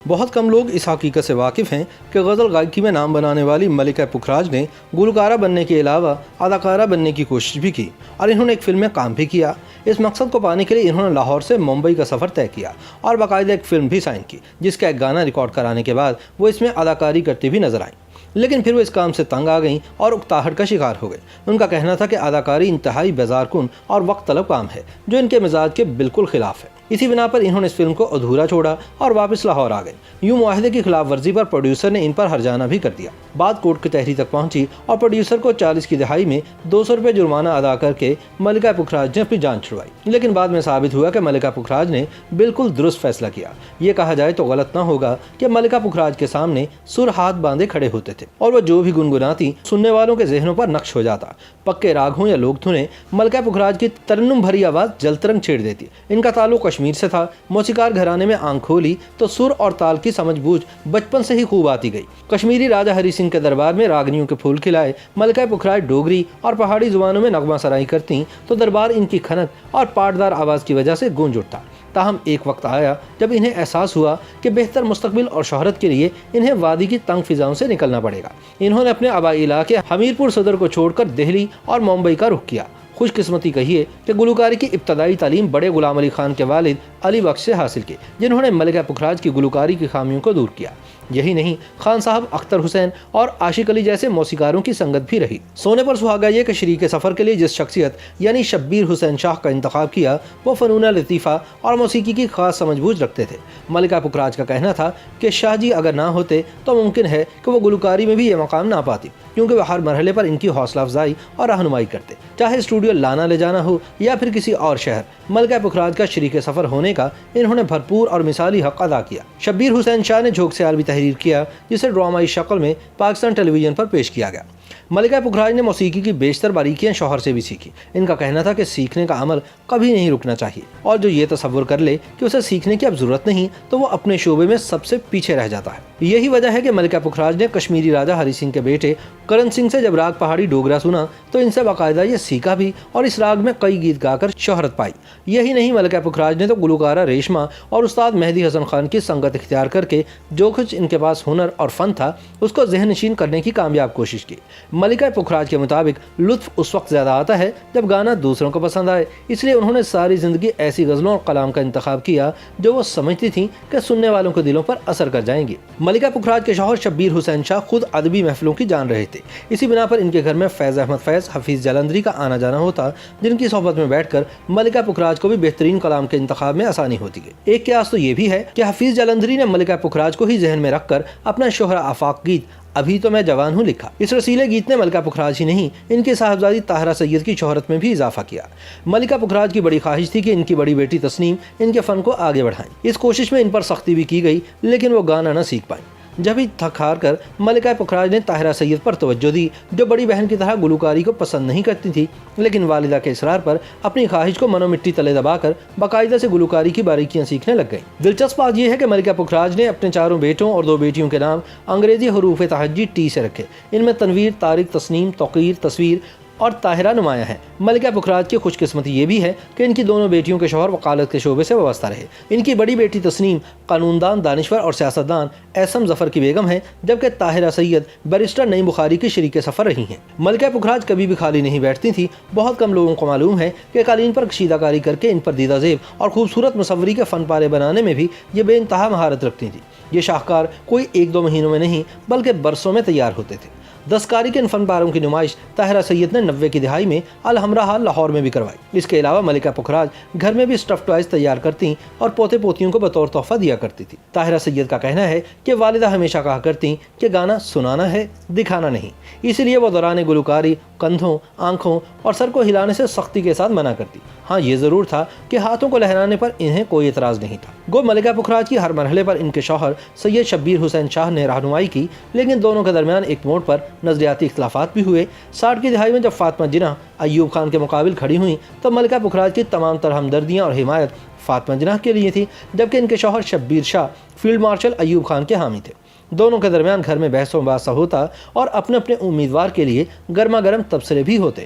بہت کم لوگ اس حقیقت سے واقف ہیں کہ غزل گائکی میں نام بنانے والی ملکہ پکھراج نے گلوکارہ بننے کے علاوہ اداکارہ بننے کی کوشش بھی کی اور انہوں نے ایک فلم میں کام بھی کیا۔ اس مقصد کو پانے کے لیے انہوں نے لاہور سے ممبئی کا سفر طے کیا اور باقاعدہ ایک فلم بھی سائن کی، جس کا ایک گانا ریکارڈ کرانے کے بعد وہ اس میں اداکاری کرتی بھی نظر آئیں۔ لیکن پھر وہ اس کام سے تنگ آ گئیں اور اکتاہٹ کا شکار ہو گئے۔ ان کا کہنا تھا کہ اداکاری انتہائی بیزار کن اور وقت طلب کام ہے جو ان کے مزاج کے بالکل خلاف ہے۔ اسی بنا پر انہوں نے اس فلم کو ادھورا چھوڑا اور واپس لاہور آ گئے۔ یوں معاہدے کی خلاف ورزی پر پروڈیوسر نے ان پر ہرجانہ بھی کر دیا۔ بات کورٹ کچہری تک پہنچی اور پروڈیوسر کو 40 کی دہائی میں 200 روپے جرمانہ ادا کر کے ملکہ پکھراج نے اپنی جان چھڑوائی۔ لیکن بعد میں ثابت ہوا کہ ملکہ پکھراج نے بالکل درست فیصلہ کیا۔ یہ کہا جائے تو غلط نہ ہوگا کہ ملکہ پکھراج کے سامنے سر ہاتھ باندھے کھڑے ہوتے تھے اور وہ جو بھی گنگناتی سننے والوں کے ذہنوں پر نقش ہو جاتا۔ پکے راگ ہوں یا لوک دھنیں، ملکہ پکھراج کی ترنم بھری آواز جلترنگ چھیڑ دیتی۔ ان کا تعلق کشمیر سے تھا۔ موسیقار گھرانے میں آنکھ کھولی تو سر اور تال کی سمجھ بوجھ بچپن سے ہی خوب آتی گئی۔ کشمیری راجہ ہری سنگھ کے دربار میں راگنیوں کے پھول کھلائے ملکہ پکھراج ڈوگری اور پہاڑی زبانوں میں نغمہ سرائی کرتیں تو دربار ان کی کھنک اور پاٹدار آواز کی وجہ سے گونج اٹھتا۔ تاہم ایک وقت آیا جب انہیں احساس ہوا کہ بہتر مستقبل اور شہرت کے لیے انہیں وادی کی تنگ فضاؤں سے نکلنا پڑے گا۔ انہوں نے اپنے آبائی علاقے حمیرپور صدر کو چھوڑ کر دہلی اور ممبئی کا رخ کیا۔ خوش قسمتی کہیے کہ گلوکاری کی ابتدائی تعلیم بڑے غلام علی خان کے والد علی بخش سے حاصل کی، جنہوں نے ملکہ پکھراج کی گلوکاری کی خامیوں کو دور کیا۔ یہی نہیں، خان صاحب اختر حسین اور عاشق علی جیسے موسیقاروں کی سنگت بھی رہی۔ سونے پر سہاگا یہ کہ شریک سفر کے لیے جس شخصیت یعنی شبیر حسین شاہ کا انتخاب کیا وہ فنون لطیفہ اور موسیقی کی خاص سمجھ بوجھ رکھتے تھے۔ ملکہ پکھراج کا کہنا تھا کہ شاہ جی اگر نہ ہوتے تو ممکن ہے کہ وہ گلوکاری میں بھی یہ مقام نہ پاتی، کیونکہ وہ ہر مرحلے پر ان کی حوصلہ افزائی اور رہنمائی کرتے، چاہے اسٹوڈیو لانا لے جانا ہو یا پھر کسی اور شہر۔ ملکہ پکھراج کا شریک سفر ہونے کا انہوں نے بھرپور اور مثالی حق ادا کیا۔ شبیر حسین شاہ نے جھوک سیال بھی تحریر کیا، جسے ڈرامائی شکل میں پاکستان ٹیلی ویژن پر پیش کیا گیا۔ ملکہ پکھراج نے موسیقی کی بیشتر باریکیاں شوہر سے بھی سیکھی۔ ان کا کہنا تھا کہ سیکھنے کا عمل کبھی نہیں رکنا چاہیے، اور جو یہ تصور کر لے کہ اسے سیکھنے کی اب ضرورت نہیں تو وہ اپنے شعبے میں سب سے پیچھے رہ جاتا ہے۔ یہی وجہ ہے کہ ملکہ پکھراج نے کشمیری راجہ ہری سنگھ کے بیٹے کرن سنگھ سے جب راگ پہاڑی ڈوگرا سنا تو ان سے باقاعدہ یہ سیکھا بھی اور اس راگ میں کئی گیت گا کر شہرت پائی۔ یہی نہیں، ملکہ پکھراج نے تو گلوکارہ ریشما اور استاد مہدی حسن خان کی سنگت اختیار کر کے جو کچھ ان کے پاس ہنر اور فن تھا اس کو ذہن نشین کرنے کی کامیاب کوشش کی۔ ملکہ پکھراج کے مطابق لطف اس وقت زیادہ آتا ہے جب گانا دوسروں کو پسند آئے، اس لیے انہوں نے ساری زندگی ایسی غزلوں اور کلام کا انتخاب کیا جو وہ سمجھتی تھیں کہ سننے والوں کے دلوں پر اثر کر جائیں گی۔ ملکہ پکھراج کے شوہر شبیر حسین شاہ خود ادبی محفلوں کی جان رہے تھے۔ اسی بنا پر ان کے گھر میں فیض احمد فیض، حفیظ جلندری کا آنا جانا ہوتا، جن کی صحبت میں بیٹھ کر ملکہ پکھراج کو بھی بہترین کلام کے انتخاب میں آسانی ہوتی گئی۔ ایک قیاس تو یہ بھی ہے کہ حفیظ جلندری نے ملکہ پکھراج کو ہی ذہن میں رکھ کر اپنا شہرہ آفاق گیت ابھی تو میں جوان ہوں لکھا۔ اس رسیلے گیت نے ملکہ پکھراج ہی نہیں، ان کی صاحبزادی طاہرہ سید کی شہرت میں بھی اضافہ کیا۔ ملکہ پکھراج کی بڑی خواہش تھی کہ ان کی بڑی بیٹی تسنیم ان کے فن کو آگے بڑھائیں۔ اس کوشش میں ان پر سختی بھی کی گئی، لیکن وہ گانا نہ سیکھ پائیں۔ جب ہی تھک ہار کر ملکہ پکھراج نے طاہرہ سید پر توجہ دی، جو بڑی بہن کی طرح گلوکاری کو پسند نہیں کرتی تھی، لیکن والدہ کے اصرار پر اپنی خواہش کو منو مٹی تلے دبا کر باقاعدہ سے گلوکاری کی باریکیاں سیکھنے لگ گئی۔ دلچسپ بات یہ ہے کہ ملکہ پکھراج نے اپنے 4 بیٹوں اور 2 بیٹیوں کے نام انگریزی حروف تہجی ٹی سے رکھے۔ ان میں تنویر، طارق، تسنیم، توقیر، تصویر اور طاہرہ نمایاں ہیں۔ ملکہ پکھراج کی خوش قسمتی یہ بھی ہے کہ ان کی دونوں بیٹیوں کے شوہر وکالت کے شعبے سے وابستہ رہے۔ ان کی بڑی بیٹی تسنیم قانوندان، دانشور اور سیاستدان ایسم ظفر کی بیگم ہے، جبکہ طاہرہ سید بیرسٹر نعیم بخاری کی شریک سفر رہی ہیں۔ ملکہ پکھراج کبھی بھی خالی نہیں بیٹھتی تھی۔ بہت کم لوگوں کو معلوم ہے کہ قالین پر کشیدہ کاری کر کے ان پر دیدہ زیب اور خوبصورت مصوری کے فن پارے بنانے میں بھی یہ بے انتہا مہارت رکھتی تھی۔ یہ شاہکار کوئی 1-2 مہینوں میں نہیں بلکہ برسوں میں تیار ہوتے تھے۔ دستکاری کے ان فن پاروں کی نمائش طاہرہ سید نے 90 کی دہائی میں الحمرہ ہال لاہور میں بھی کروائی۔ اس کے علاوہ ملکہ پکھراج گھر میں بھی اسٹف ٹوائز تیار کرتی اور پوتے پوتیوں کو بطور تحفہ دیا کرتی تھی۔ طاہرہ سید کا کہنا ہے کہ والدہ ہمیشہ کہا کرتی کہ گانا سنانا ہے، دکھانا نہیں، اسی لیے وہ دوران گلوکاری کندھوں، آنکھوں اور سر کو ہلانے سے سختی کے ساتھ منع کرتی۔ ہاں یہ ضرور تھا کہ ہاتھوں کو لہرانے پر انہیں کوئی اعتراض نہیں تھا۔ گو ملکہ پکھراج کی ہر مرحلے پر ان کے شوہر سید شبیر حسین شاہ نے رہنمائی کی، لیکن دونوں کے درمیان ایک موڑ پر نظریاتی اختلافات بھی ہوئے۔ 60 کی دہائی میں جب فاطمہ جناح ایوب خان کے مقابل کھڑی ہوئیں تو ملکہ پکھراج کی تمام تر ہمدردیاں اور حمایت فاطمہ جناح کے لیے تھی، جبکہ ان کے شوہر شبیر شاہ فیلڈ مارشل ایوب خان کے حامی تھے۔ دونوں کے درمیان گھر میں بحث و مباحثہ ہوتا اور اپنے اپنے امیدوار کے لیے گرما گرم تبصرے بھی ہوتے۔